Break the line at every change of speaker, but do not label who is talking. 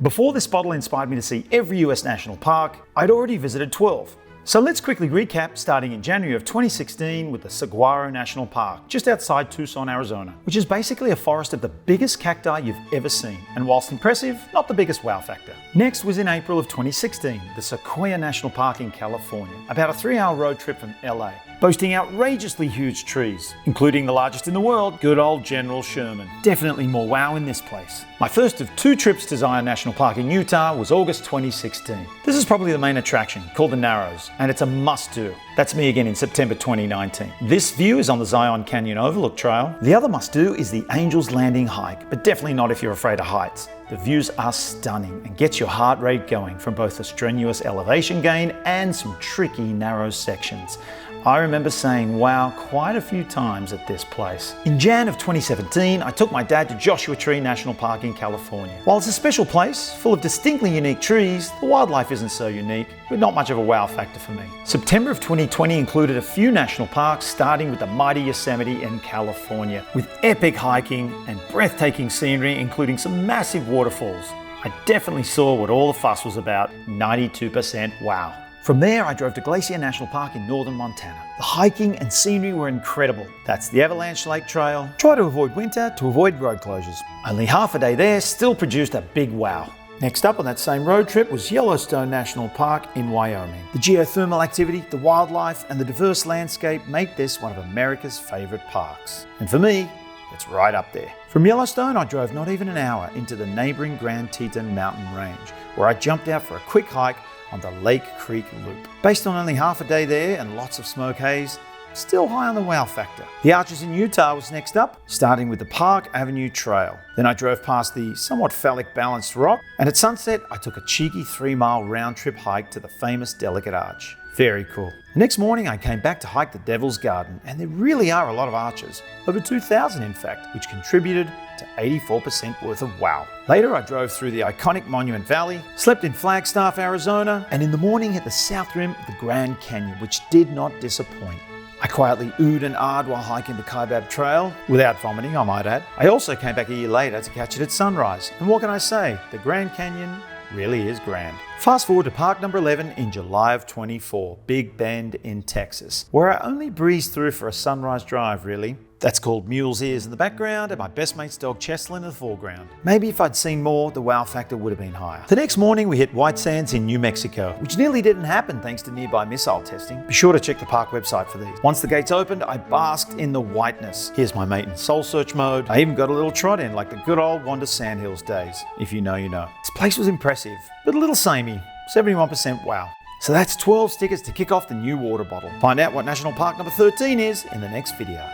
Before this bottle inspired me to see every US national park, I'd already visited 12. So let's quickly recap, starting in January of 2016 with the Saguaro National Park, just outside Tucson, Arizona, which is basically a forest of the biggest cacti you've ever seen, and whilst impressive, not the biggest wow factor. Next was in April of 2016, the Sequoia National Park in California, about a 3-hour road trip from LA, boasting outrageously huge trees, including the largest in the world, good old General Sherman. Definitely more wow in this place. My first of 2 trips to Zion National Park in Utah was August 2016. This is probably the main attraction, called the Narrows, and it's a must-do. That's me again in September 2019. This view is on the Zion Canyon Overlook Trail. The other must-do is the Angel's Landing hike, but definitely not if you're afraid of heights. The views are stunning and gets your heart rate going from both a strenuous elevation gain and some tricky narrow sections. I remember saying wow quite a few times at this place. In Jan of 2017, I took my dad to Joshua Tree National Park in California. While it's a special place, full of distinctly unique trees, the wildlife isn't so unique, with not much of a wow factor for me. September of 2020 included a few national parks, starting with the mighty Yosemite in California, with epic hiking and breathtaking scenery, including some massive waterfalls. I definitely saw what all the fuss was about, 92% wow. From there, I drove to Glacier National Park in northern Montana. The hiking and scenery were incredible. That's the Avalanche Lake Trail. Try to avoid winter to avoid road closures. Only half a day there still produced a big wow. Next up on that same road trip was Yellowstone National Park in Wyoming. The geothermal activity, the wildlife, and the diverse landscape make this one of America's favorite parks. And for me, it's right up there. From Yellowstone, I drove not even an hour into the neighboring Grand Teton mountain range, where I jumped out for a quick hike on the Lake Creek Loop. Based on only half a day there and lots of smoke haze, still high on the wow factor. The Arches in Utah was next up, starting with the Park Avenue Trail. Then I drove past the somewhat phallic Balanced Rock, and at sunset, I took a cheeky 3-mile round-trip hike to the famous Delicate Arch. Very cool. The next morning, I came back to hike the Devil's Garden, and there really are a lot of arches, over 2,000 in fact, which contributed to 84% worth of wow. Later, I drove through the iconic Monument Valley, slept in Flagstaff, Arizona, and in the morning hit the south rim of the Grand Canyon, which did not disappoint. I quietly oohed and ahed while hiking the Kaibab Trail, without vomiting, I might add. I also came back a year later to catch it at sunrise, and what can I say? The Grand Canyon really is grand. Fast forward to park number 11 in July of 24, Big Bend in Texas, where I only breezed through for a sunrise drive really. That's called Mule's Ears in the background and my best mate's dog Cheslin in the foreground. Maybe if I'd seen more, the wow factor would have been higher. The next morning we hit White Sands in New Mexico, which nearly didn't happen thanks to nearby missile testing. Be sure to check the park website for these. Once the gates opened, I basked in the whiteness. Here's my mate in soul search mode. I even got a little trot in like the good old Wander Sandhills days. If you know, you know. This place was impressive, but a little samey, 71% wow. So that's 12 stickers to kick off the new water bottle. Find out what National Park number 13 is in the next video.